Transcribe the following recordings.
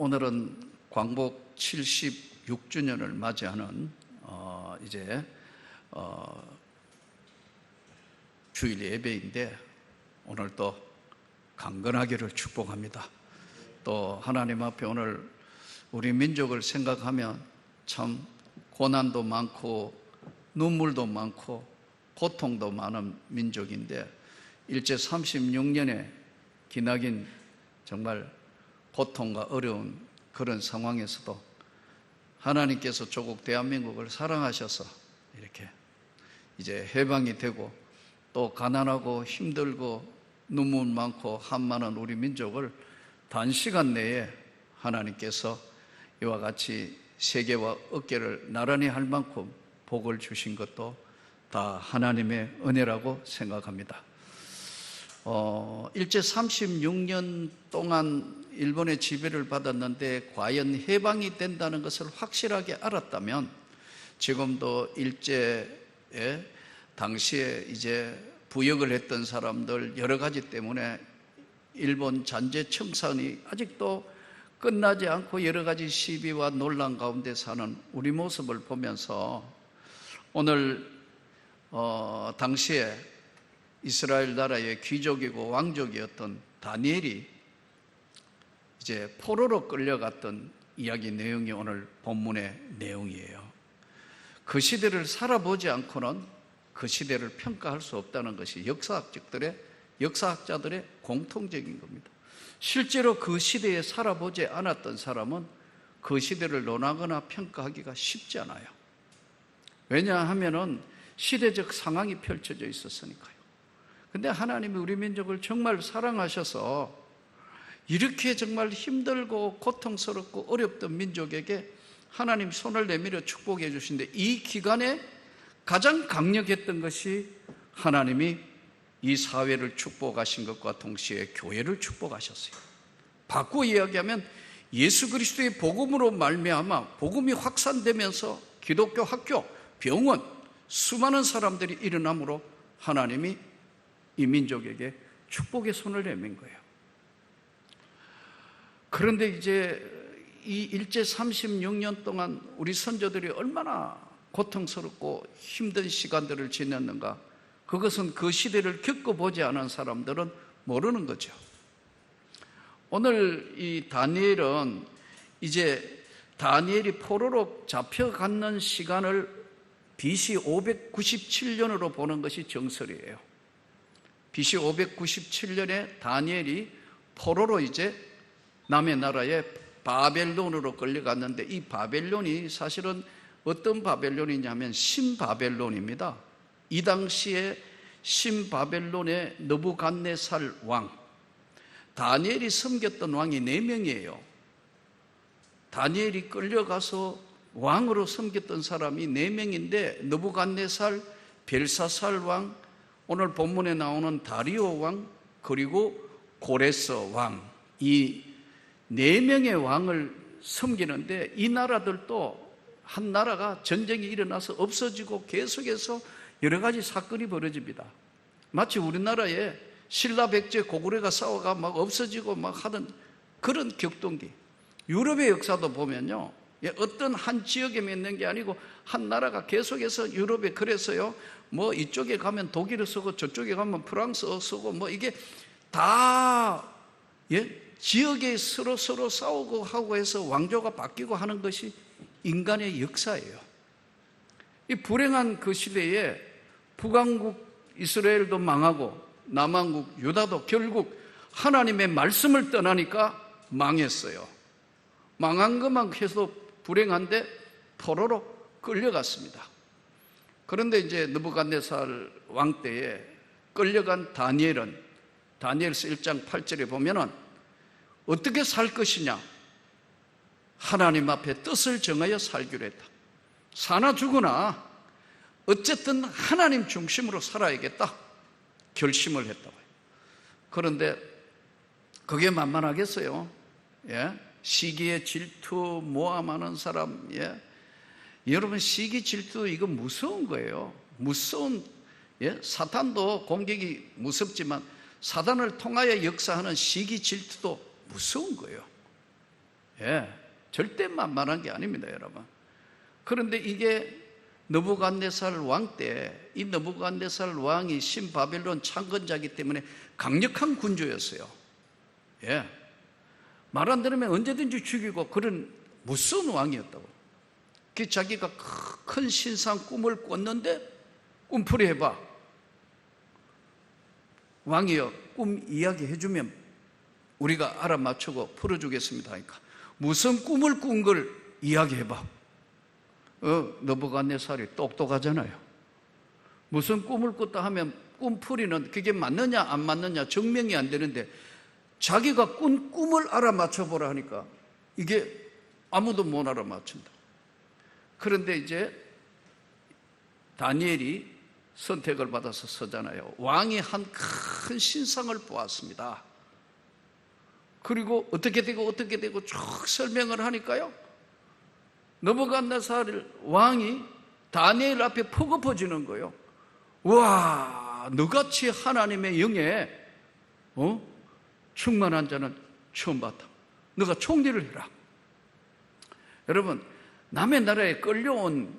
오늘은 광복 76주년을 맞이하는 주일 예배인데, 오늘 또 강건하기를 축복합니다. 또 하나님 앞에 오늘 우리 민족을 생각하면 참 고난도 많고 눈물도 많고 고통도 많은 민족인데, 일제 36년에 기나긴 정말 고통과 어려운 그런 상황에서도 하나님께서 조국 대한민국을 사랑하셔서 이렇게 이제 해방이 되고, 또 가난하고 힘들고 눈물 많고 한 많은 우리 민족을 단시간 내에 하나님께서 이와 같이 세계와 어깨를 나란히 할 만큼 복을 주신 것도 다 하나님의 은혜라고 생각합니다. 일제 36년 동안 일본의 지배를 받았는데 과연 해방이 된다는 것을 확실하게 알았다면, 지금도 일제에 당시에 이제 부역을 했던 사람들 여러 가지 때문에 일본 잔재 청산이 아직도 끝나지 않고 여러 가지 시비와 논란 가운데 사는 우리 모습을 보면서, 오늘 당시에 이스라엘 나라의 귀족이고 왕족이었던 다니엘이 이제 포로로 끌려갔던 이야기 내용이 오늘 본문의 내용이에요. 그 시대를 살아보지 않고는 그 시대를 평가할 수 없다는 것이 역사학자들의 공통적인 겁니다. 실제로 그 시대에 살아보지 않았던 사람은 그 시대를 논하거나 평가하기가 쉽지 않아요. 왜냐하면 시대적 상황이 펼쳐져 있었으니까요. 근데 하나님이 우리 민족을 정말 사랑하셔서 이렇게 정말 힘들고 고통스럽고 어렵던 민족에게 하나님 손을 내밀어 축복해 주신데, 이 기간에 가장 강력했던 것이 하나님이 이 사회를 축복하신 것과 동시에 교회를 축복하셨어요. 바꾸어 이야기하면 예수 그리스도의 복음으로 말미암아 복음이 확산되면서 기독교 학교, 병원, 수많은 사람들이 일어남으로 하나님이 이 민족에게 축복의 손을 내민 거예요. 그런데 이제 이 일제 36년 동안 우리 선조들이 얼마나 고통스럽고 힘든 시간들을 지냈는가, 그것은 그 시대를 겪어보지 않은 사람들은 모르는 거죠. 오늘 이 다니엘은 이제 다니엘이 포로로 잡혀가는 시간을 BC 597년으로 보는 것이 정설이에요. BC 597년에 다니엘이 포로로 이제 남의 나라에 바벨론으로 끌려갔는데, 이 바벨론이 사실은 어떤 바벨론이냐면 신바벨론입니다. 이 당시에 신바벨론의 느부갓네살 왕, 다니엘이 섬겼던 왕이 4명이에요. 다니엘이 끌려가서 왕으로 섬겼던 사람이 4명인데, 느부갓네살, 벨사살 왕, 오늘 본문에 나오는 다리오 왕, 그리고 고레서 왕, 이 4명의 왕을 섬기는데, 이 나라들도 한 나라가 전쟁이 일어나서 없어지고 계속해서 여러 가지 사건이 벌어집니다. 마치 우리나라에 신라 백제 고구려가 싸워가 막 없어지고 막 하던 그런 격동기. 유럽의 역사도 보면요, 어떤 한 지역에만 있는 게 아니고 한 나라가 계속해서 유럽에, 그래서요 뭐 이쪽에 가면 독일어 쓰고 저쪽에 가면 프랑스어 쓰고 뭐 이게 다 지역에 서로 싸우고 하고 해서 왕조가 바뀌고 하는 것이 인간의 역사예요. 이 불행한 그 시대에 북왕국 이스라엘도 망하고 남왕국 유다도 결국 하나님의 말씀을 떠나니까 망했어요. 망한 것만 해서 불행한데 포로로 끌려갔습니다. 그런데 이제 느부갓네살 왕 때에 끌려간 다니엘은 다니엘서 1장 8절에 보면은 어떻게 살 것이냐, 하나님 앞에 뜻을 정하여 살기로 했다. 사나 죽으나 어쨌든 하나님 중심으로 살아야겠다 결심을 했다고요. 그런데 그게 만만하겠어요? 시기에 질투, 모함하는 사람, 여러분 시기 질투 이거 무서운 거예요. 무서운, 사탄도 공격이 무섭지만 사단을 통하여 역사하는 시기 질투도 무서운 거예요. 예, 절대 만만한 게 아닙니다, 여러분. 그런데 이게 느부갓네살 왕 때 이 느부갓네살 왕이 신바벨론 창건자이기 때문에 강력한 군주였어요. 예, 말 안 들으면 언제든지 죽이고 그런 무서운 왕이었다고. 그 자기가 큰 신상 꿈을 꿨는데 꿈풀이 해봐. 왕이여, 꿈 이야기해주면 우리가 알아맞추고 풀어주겠습니다 하니까 무슨 꿈을 꾼 걸 이야기해봐. 느부갓네살이 똑똑하잖아요. 무슨 꿈을 꿨다 하면 꿈풀이는 그게 맞느냐 안 맞느냐 증명이 안 되는데 자기가 꾼 꿈을 알아맞혀보라 하니까 이게 아무도 못 알아맞춘다. 그런데 이제 다니엘이 선택을 받아서 서잖아요. 왕이 한 큰 신상을 보았습니다. 그리고 어떻게 되고 쭉 설명을 하니까요, 느부갓네살 왕이 다니엘 앞에 퍼거퍼지는 거예요. 와, 너같이 하나님의 영에 충만한 자는 처음 봤다. 너가 총리를 해라. 여러분, 남의 나라에 끌려온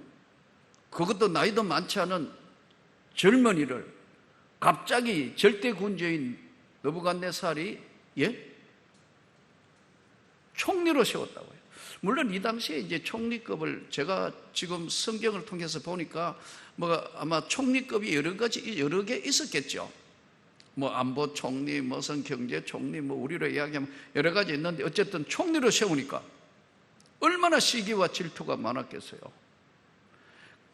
그것도 나이도 많지 않은 젊은이를 갑자기 절대 군주인 느부갓네살이 총리로 세웠다고요. 물론 이 당시에 이제 총리급을 제가 지금 성경을 통해서 보니까 아마 총리급이 여러 개 있었겠죠. 안보 총리, 무슨 경제 총리, 우리로 이야기하면 여러 가지 있는데 어쨌든 총리로 세우니까 얼마나 시기와 질투가 많았겠어요.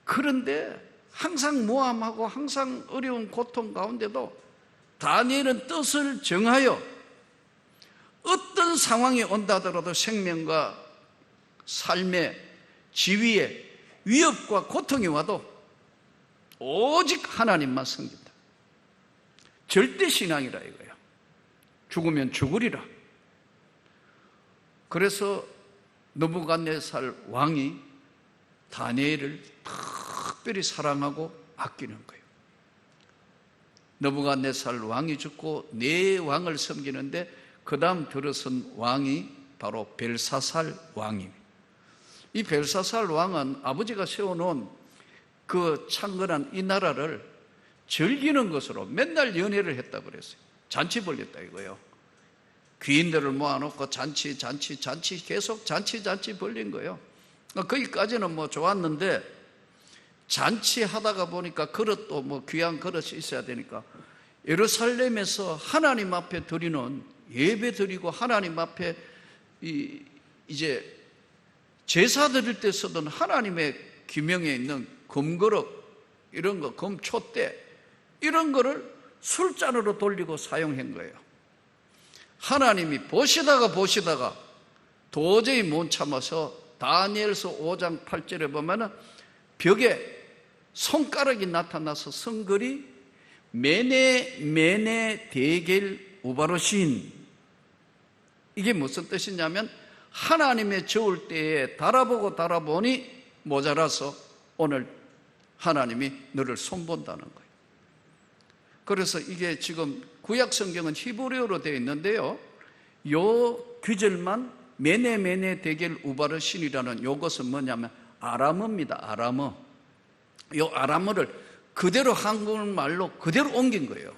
그런데 항상 모함하고 항상 어려운 고통 가운데도 다니엘은 뜻을 정하여 어떤 상황이 온다 하더라도 생명과 삶의 지위에 위협과 고통이 와도 오직 하나님만 섬긴다. 절대 신앙이라 이거예요. 죽으면 죽으리라. 그래서 느부갓네살 왕이 다니엘을 특별히 사랑하고 아끼는 거예요. 느부갓네살 왕이 죽고 네 왕을 섬기는데 그 다음 들어선 왕이 바로 벨사살 왕입니다. 이 벨사살 왕은 아버지가 세워놓은 그 창건한 이 나라를 즐기는 것으로 맨날 연회를 했다고 그랬어요. 잔치 벌렸다 이거예요. 귀인들을 모아놓고 잔치 계속 잔치 벌린 거예요. 거기까지는 좋았는데 잔치하다가 보니까 그릇도 귀한 그릇이 있어야 되니까 예루살렘에서 하나님 앞에 드리는 예배 드리고 하나님 앞에 이제 제사 드릴 때 쓰던 하나님의 기명에 있는 금그릇 이런 거, 금촛대 이런 거를 술잔으로 돌리고 사용한 거예요. 하나님이 보시다가 도저히 못 참아서 다니엘서 5장 8절에 보면은 벽에 손가락이 나타나서 성글이 메네 데겔 우바르신, 이게 무슨 뜻이냐면 하나님의 저울 때에 달아보니 모자라서 오늘 하나님이 너를 손본다는 거예요. 그래서 이게 지금 구약 성경은 히브리어로 되어 있는데요, 요 규절만 메네 데겔 우바르신이라는 요것은 뭐냐면 아람어입니다. 아람어. 요 아람어를 그대로 한국말로 그대로 옮긴 거예요.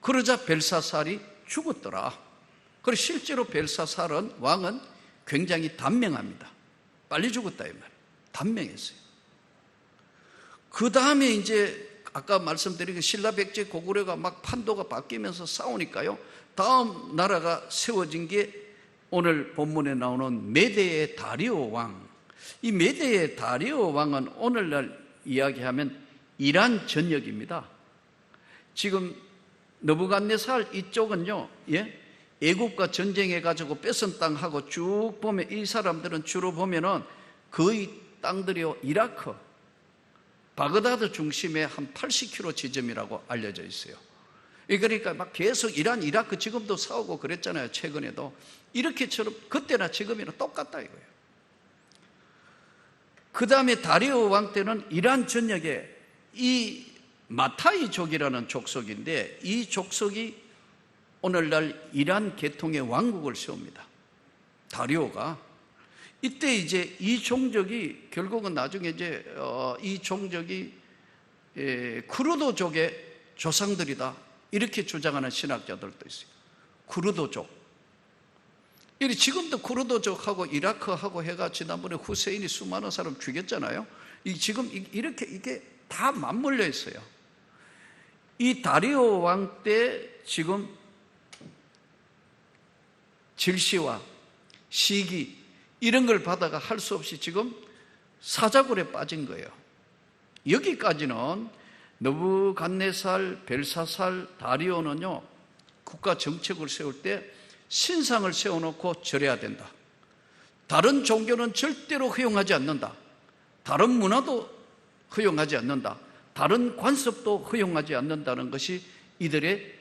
그러자 벨사살이 죽었더라. 그래서 실제로 벨사살은 왕은 굉장히 단명합니다. 빨리 죽었다 이 말이에요. 단명했어요. 그 다음에 이제 아까 말씀드린 그 신라 백제 고구려가 막 판도가 바뀌면서 싸우니까요, 다음 나라가 세워진 게 오늘 본문에 나오는 메대의 다리오 왕. 이 메대의 다리오 왕은 오늘날 이야기하면 이란 전역입니다. 지금 느부갓네살 이쪽은요, 애국과 전쟁해가지고 뺏은 땅하고 쭉 보면 이 사람들은 주로 보면은 거의 땅들이요, 이라크, 바그다드 중심의 한 80km 지점이라고 알려져 있어요. 그러니까 막 계속 이란, 이라크 지금도 싸우고 그랬잖아요. 최근에도. 이렇게처럼 그때나 지금이나 똑같다 이거예요. 그 다음에 다리오 왕 때는 이란 전역에 이 마타이족이라는 족속인데 이 족속이 오늘날 이란 계통의 왕국을 세웁니다. 다리오가 이때 이제 이 종족이 결국은 나중에 이제 이 종족이 쿠르드족의 조상들이다 이렇게 주장하는 신학자들도 있어요. 쿠르드족. 지금도 쿠르드족하고 이라크하고 해가 지난번에 후세인이 수많은 사람 죽였잖아요. 지금 이렇게 이게 다 맞물려 있어요. 이 다리오 왕 때 지금 질시와 시기 이런 걸 받아가 할 수 없이 지금 사자굴에 빠진 거예요. 여기까지는 느부갓네살, 벨사살, 다리오는요 국가 정책을 세울 때 신상을 세워놓고 절해야 된다. 다른 종교는 절대로 허용하지 않는다. 다른 문화도 허용하지 않는다. 다른 관습도 허용하지 않는다는 것이 이들의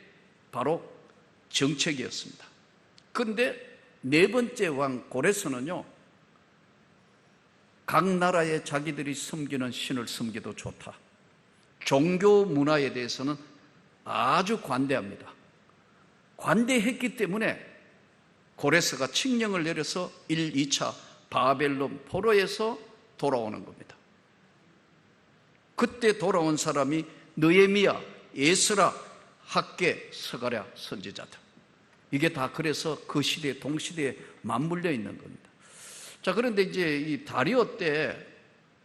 바로 정책이었습니다. 그런데 네 번째 왕 고레스는요, 각 나라에 자기들이 섬기는 신을 섬기도 좋다. 종교 문화에 대해서는 아주 관대합니다. 관대했기 때문에 고레스가 칙령을 내려서 1, 2차 바벨론 포로에서 돌아오는 겁니다. 그때 돌아온 사람이 느헤미야, 에스라, 학개, 스가랴 선지자들. 이게 다 그래서 그 시대, 동시대에 맞물려 있는 겁니다. 자, 그런데 이제 이 다리오 때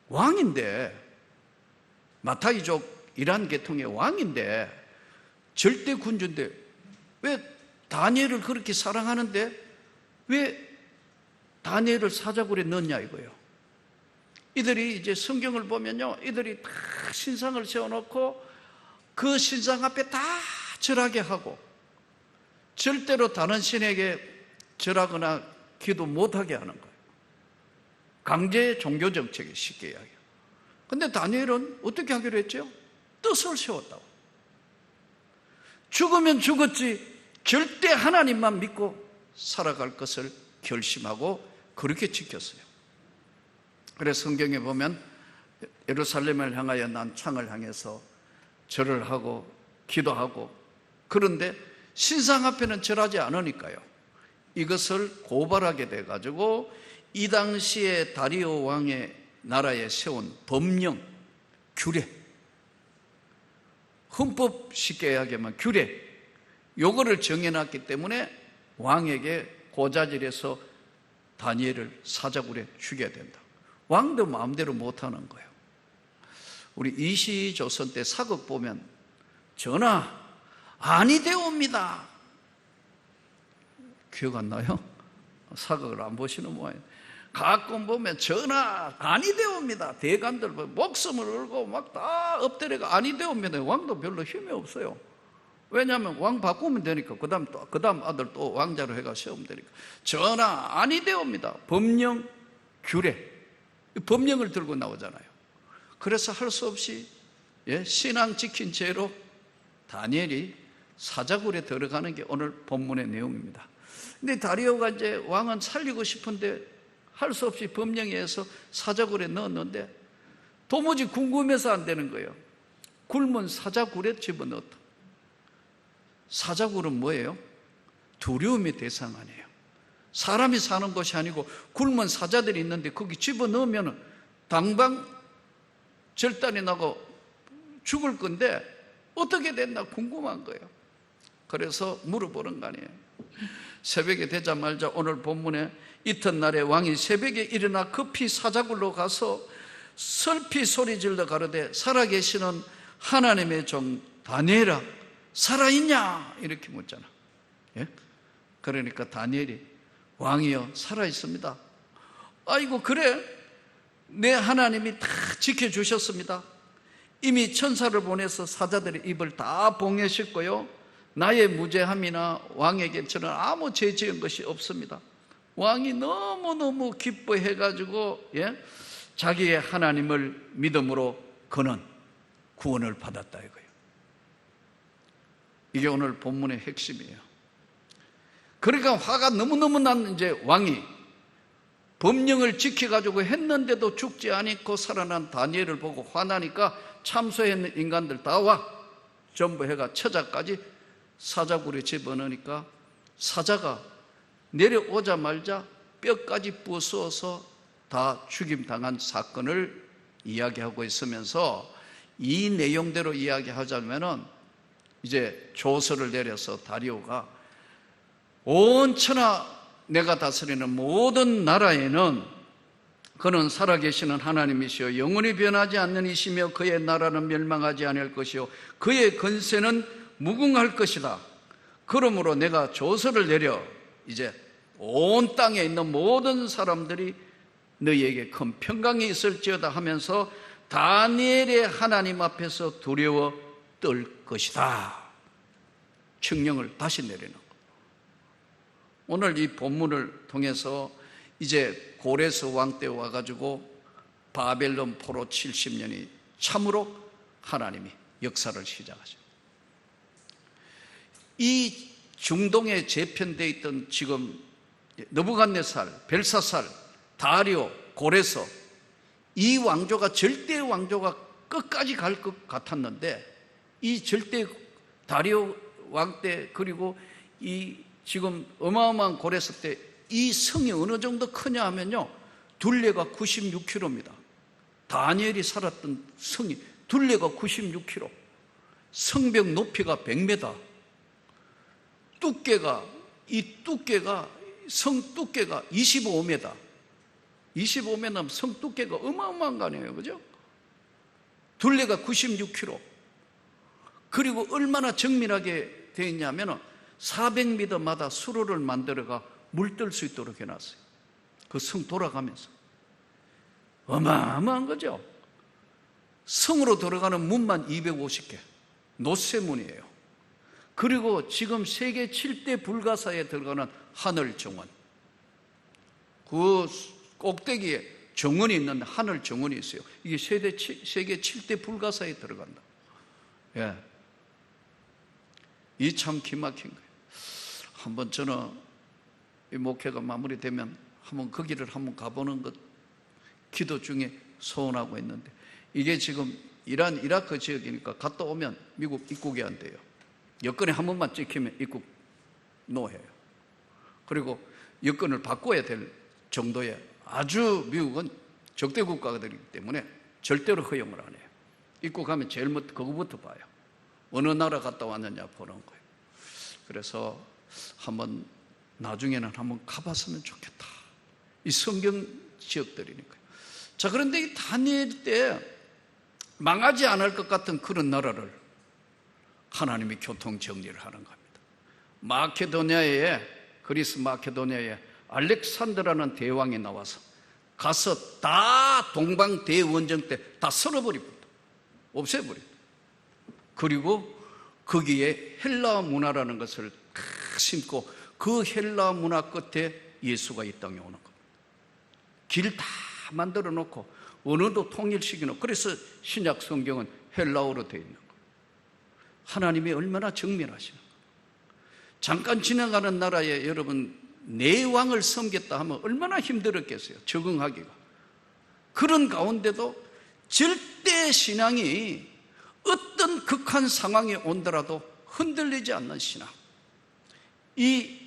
왕인데, 마타이족 이란 계통의 왕인데, 절대 군주인데, 왜 다니엘을 그렇게 사랑하는데, 왜 다니엘을 사자굴에 넣었냐 이거예요. 이들이 이제 성경을 보면요, 이들이 다 신상을 세워놓고 그 신상 앞에 다 절하게 하고 절대로 다른 신에게 절하거나 기도 못하게 하는 거예요. 강제 종교 정책이 쉽게 이야기해요. 근데 다니엘은 어떻게 하기로 했죠? 뜻을 세웠다고. 죽으면 죽었지 절대 하나님만 믿고 살아갈 것을 결심하고 그렇게 지켰어요. 그래서 성경에 보면 예루살렘을 향하여 난 창을 향해서 절을 하고 기도하고, 그런데 신상 앞에는 절하지 않으니까요, 이것을 고발하게 돼가지고 이 당시에 다리오 왕의 나라에 세운 법령, 규례, 헌법 쉽게 이야기하면 규례, 요거를 정해놨기 때문에 왕에게 고자질해서 다니엘을 사자굴에 죽여야 된다. 왕도 마음대로 못하는 거예요. 우리 이시조선 때 사극 보면 전하 아니되옵니다. 기억 안 나요? 사극을 안 보시는 모양이에요. 가끔 보면 전하 아니되옵니다. 대관들 목숨을 걸고 막 다 엎드려가 아니되옵니다. 왕도 별로 힘이 없어요. 왜냐하면 왕 바꾸면 되니까 그 다음 아들 또 왕자로 해가 세우면 되니까. 전하 아니되옵니다. 법령 규례, 법령을 들고 나오잖아요. 그래서 할 수 없이 신앙 지킨 죄로 다니엘이 사자굴에 들어가는 게 오늘 본문의 내용입니다. 근데 다리오가 이제 왕은 살리고 싶은데 할 수 없이 법령에 의해서 사자굴에 넣었는데 도무지 궁금해서 안 되는 거예요. 굶은 사자굴에 집어넣었다. 사자굴은 뭐예요? 두려움의 대상 아니에요. 사람이 사는 곳이 아니고 굶은 사자들이 있는데 거기 집어넣으면 당방 절단이 나고 죽을 건데 어떻게 됐나 궁금한 거예요. 그래서 물어보는 거 아니에요. 새벽에 되자마자 오늘 본문에 이튿날에 왕이 새벽에 일어나 급히 사자굴로 가서 슬피 소리질러 가로되 살아계시는 하나님의 종 다니엘아 살아있냐 이렇게 묻잖아. 그러니까 다니엘이 왕이여 살아있습니다. 아이고 그래 내 하나님이 다 지켜주셨습니다. 이미 천사를 보내서 사자들의 입을 다 봉해셨고요, 나의 무죄함이나 왕에게 저는 아무 죄 지은 것이 없습니다. 왕이 너무너무 기뻐해가지고 자기의 하나님을 믿음으로 그는 구원을 받았다 이거예요. 이게 오늘 본문의 핵심이에요. 그러니까 화가 너무너무 난 이제 왕이 법령을 지켜가지고 했는데도 죽지 않고 살아난 다니엘을 보고 화나니까 참소했는 인간들 다 와 전부 해가 처자까지 사자굴에 집어넣으니까 사자가 내려오자마자 뼈까지 부수어서 다 죽임당한 사건을 이야기하고 있으면서 이 내용대로 이야기하자면은 이제 조서를 내려서 다리오가 온 천하 내가 다스리는 모든 나라에는 그는 살아계시는 하나님이시요 영원히 변하지 않는 이시며 그의 나라는 멸망하지 않을 것이요 그의 권세는 무궁할 것이다. 그러므로 내가 조서를 내려 이제 온 땅에 있는 모든 사람들이 너희에게 큰 평강이 있을지어다 하면서 다니엘의 하나님 앞에서 두려워 떨 것이다. 칙령을 다시 내리는 것. 오늘 이 본문을 통해서 이제 고레스 왕 때 와가지고 바벨론 포로 70년이 참으로 하나님이 역사를 시작하죠. 이 중동에 재편되어 있던 지금 느부갓네살, 벨사살, 다리오, 고레서 이 왕조가 절대 왕조가 끝까지 갈 것 같았는데 이 절대 다리오 왕 때 그리고 이 지금 어마어마한 고레서 때 이 성이 어느 정도 크냐 하면요 둘레가 96km입니다. 다니엘이 살았던 성이 둘레가 96km, 성벽 높이가 100m, 두께가 성 두께가 25m. 25m면 성 두께가 어마어마한 거 아니에요, 그죠? 둘레가 96km. 그리고 얼마나 정밀하게 되어 있냐면 400m마다 수로를 만들어가 물뜰 수 있도록 해놨어요. 그 성 돌아가면서. 어마어마한 거죠. 성으로 들어가는 문만 250개. 노쇠문이에요. 그리고 지금 세계 7대 불가사에 들어가는 하늘 정원. 그 꼭대기에 정원이 있는데 하늘 정원이 있어요. 이게 세계 7대 불가사에 들어간다. 예. 이 참 기막힌 거예요. 한번 저는 이 목회가 마무리되면 한번 거기를 한번 가보는 것 기도 중에 소원하고 있는데 이게 지금 이란 이라크 지역이니까 갔다 오면 미국 입국이 안 돼요. 여권에 한 번만 찍히면 입국 노해요. 그리고 여권을 바꿔야 될 정도의 아주 미국은 적대 국가가 되기 때문에 절대로 허용을 안 해요. 입국하면 제일 먼저 그거부터 봐요. 어느 나라 갔다 왔느냐 보는 거예요. 그래서 한번 나중에는 한번 가봤으면 좋겠다. 이 성경 지역들이니까요. 자, 그런데 이 다니엘 때 망하지 않을 것 같은 그런 나라를 하나님이 교통 정리를 하는 겁니다. 마케도니아에 그리스 마케도니아에 알렉산더라는 대왕이 나와서 가서 다 동방 대원정 때 다 쓸어버립니다. 없애버립니다. 그리고 거기에 헬라 문화라는 것을 다 심고 그 헬라 문화 끝에 예수가 이 땅에 오는 겁니다. 길 다 만들어 놓고 언어도 통일시키는, 그래서 신약 성경은 헬라어로 되어 있는 거예요. 하나님이 얼마나 정밀하시는 거예요. 잠깐 지나가는 나라에 여러분 내 왕을 섬겼다 하면 얼마나 힘들었겠어요, 적응하기가. 그런 가운데도 절대 신앙이 어떤 극한 상황이 온더라도 흔들리지 않는 신앙. 이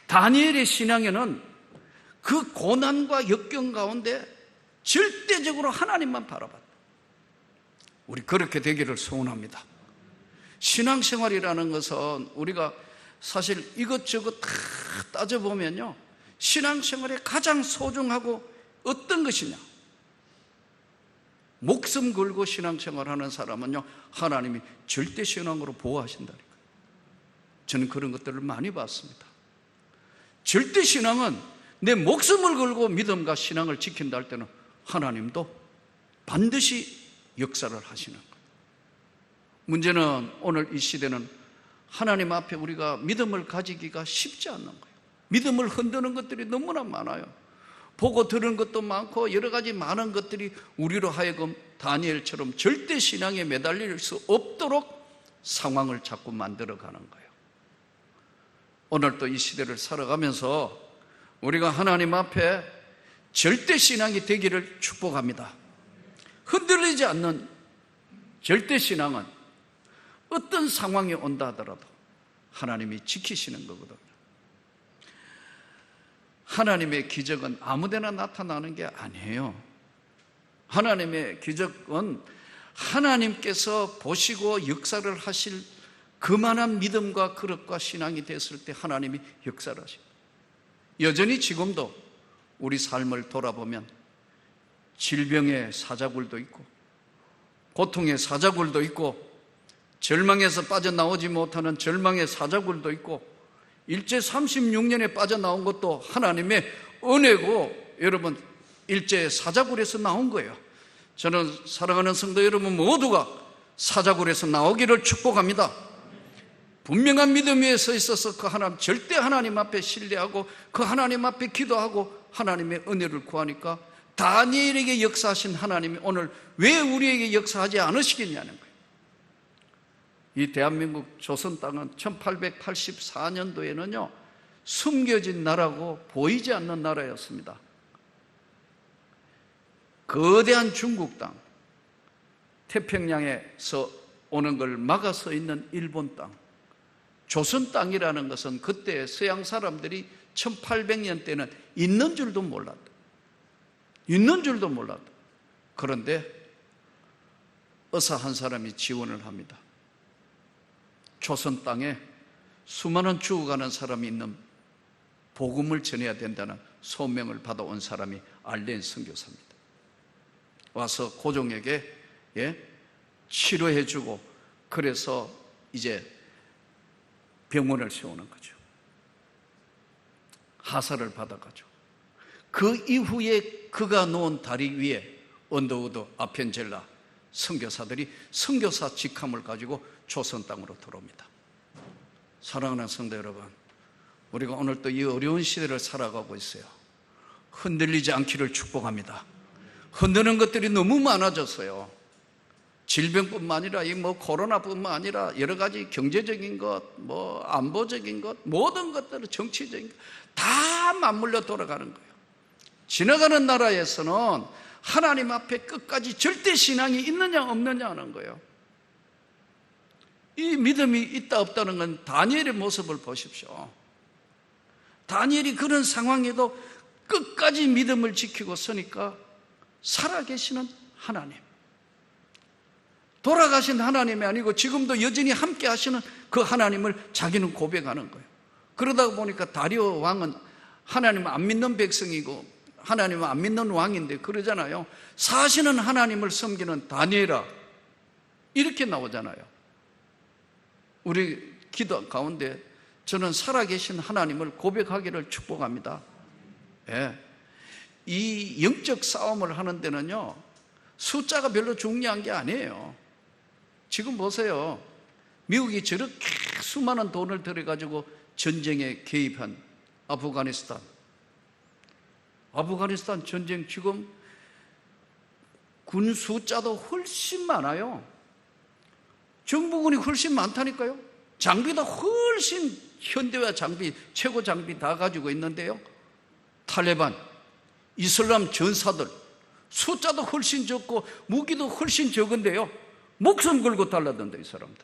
다니엘의 신앙에는 그 고난과 역경 가운데 절대적으로 하나님만 바라봤다. 우리 그렇게 되기를 소원합니다. 신앙생활이라는 것은 우리가 사실 이것저것 다 따져보면요, 신앙생활에 가장 소중하고 어떤 것이냐, 목숨 걸고 신앙생활하는 사람은요 하나님이 절대 신앙으로 보호하신다니까요. 저는 그런 것들을 많이 봤습니다. 절대 신앙은 내 목숨을 걸고 믿음과 신앙을 지킨다 할 때는 하나님도 반드시 역사를 하시는 거예요. 문제는 오늘 이 시대는 하나님 앞에 우리가 믿음을 가지기가 쉽지 않는 거예요. 믿음을 흔드는 것들이 너무나 많아요. 보고 들은 것도 많고 여러 가지 많은 것들이 우리로 하여금 다니엘처럼 절대 신앙에 매달릴 수 없도록 상황을 자꾸 만들어가는 거예요. 오늘 또 이 시대를 살아가면서 우리가 하나님 앞에 절대 신앙이 되기를 축복합니다. 흔들리지 않는 절대 신앙은 어떤 상황이 온다 하더라도 하나님이 지키시는 거거든요. 하나님의 기적은 아무데나 나타나는 게 아니에요. 하나님의 기적은 하나님께서 보시고 역사를 하실 그만한 믿음과 그릇과 신앙이 됐을 때 하나님이 역사를 하십니다. 여전히 지금도 우리 삶을 돌아보면 질병의 사자굴도 있고 고통의 사자굴도 있고 절망에서 빠져나오지 못하는 절망의 사자굴도 있고 일제 36년에 빠져나온 것도 하나님의 은혜고 여러분 일제 사자굴에서 나온 거예요. 저는 사랑하는 성도 여러분 모두가 사자굴에서 나오기를 축복합니다. 분명한 믿음 위에 서 있어서 그 하나님 절대 하나님 앞에 신뢰하고 그 하나님 앞에 기도하고 하나님의 은혜를 구하니까 다니엘에게 역사하신 하나님이 오늘 왜 우리에게 역사하지 않으시겠냐는 거예요. 이 대한민국 조선 땅은 1884년도에는요 숨겨진 나라고 보이지 않는 나라였습니다. 거대한 중국 땅, 태평양에서 오는 걸 막아서 있는 일본 땅, 조선 땅이라는 것은 그때 서양 사람들이 1800년 때는 있는 줄도 몰랐다. 있는 줄도 몰랐다. 그런데 의사 한 사람이 지원을 합니다. 조선 땅에 수많은 죽어가는 사람이 있는 복음을 전해야 된다는 소명을 받아온 사람이 알렌 선교사입니다. 와서 고종에게 치료해주고 그래서 이제 병원을 세우는 거죠. 하사를 받아가죠. 그 이후에 그가 놓은 다리 위에 언더우드 아펜젤라 선교사들이 선교사 직함을 가지고 조선 땅으로 들어옵니다. 사랑하는 성도 여러분, 우리가 오늘 또 이 어려운 시대를 살아가고 있어요. 흔들리지 않기를 축복합니다. 흔드는 것들이 너무 많아졌어요. 질병뿐만 아니라 이 코로나뿐만 아니라 여러 가지 경제적인 것, 안보적인 것, 모든 것들은 정치적인 것 다 맞물려 돌아가는 거예요. 지나가는 나라에서는 하나님 앞에 끝까지 절대 신앙이 있느냐 없느냐 하는 거예요. 이 믿음이 있다 없다는 건 다니엘의 모습을 보십시오. 다니엘이 그런 상황에도 끝까지 믿음을 지키고 서니까 살아계시는 하나님, 돌아가신 하나님이 아니고 지금도 여전히 함께 하시는 그 하나님을 자기는 고백하는 거예요. 그러다 보니까 다리오 왕은 하나님을 안 믿는 백성이고 하나님을 안 믿는 왕인데 그러잖아요. 사시는 하나님을 섬기는 다니엘아 이렇게 나오잖아요. 우리 기도 가운데 저는 살아계신 하나님을 고백하기를 축복합니다. 이 영적 싸움을 하는 데는요 숫자가 별로 중요한 게 아니에요. 지금 보세요. 미국이 저렇게 수많은 돈을 들여가지고 전쟁에 개입한 아프가니스탄 전쟁 지금 군 숫자도 훨씬 많아요. 정부군이 훨씬 많다니까요. 장비도 훨씬 현대화 장비, 최고 장비 다 가지고 있는데요. 탈레반, 이슬람 전사들 숫자도 훨씬 적고 무기도 훨씬 적은데요. 목숨 걸고 달라던데 이 사람들.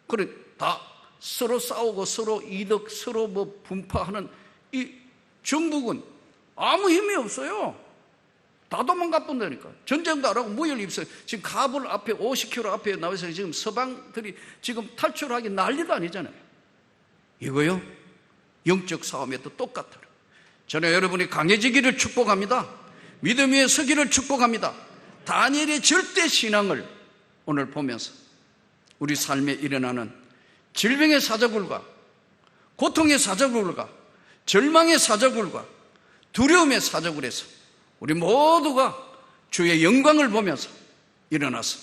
그래 다 서로 싸우고 서로 이득 서로 분파하는 이 정부군 아무 힘이 없어요. 다 도망가 본다니까. 전쟁도 안 하고 무혈 입어요. 지금 카불 앞에 50km 앞에 나와서 지금 서방들이 지금 탈출하기 난리도 아니잖아요. 이거요 영적 싸움에도 똑같아요. 저는 여러분이 강해지기를 축복합니다. 믿음 위에 서기를 축복합니다. 다니엘의 절대 신앙을 오늘 보면서 우리 삶에 일어나는 질병의 사자굴과 고통의 사자굴과 절망의 사자굴과 두려움의 사자굴에서 우리 모두가 주의 영광을 보면서 일어나서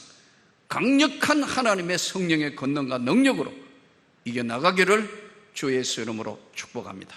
강력한 하나님의 성령의 권능과 능력으로 이겨나가기를 주 예수 이름으로 축복합니다.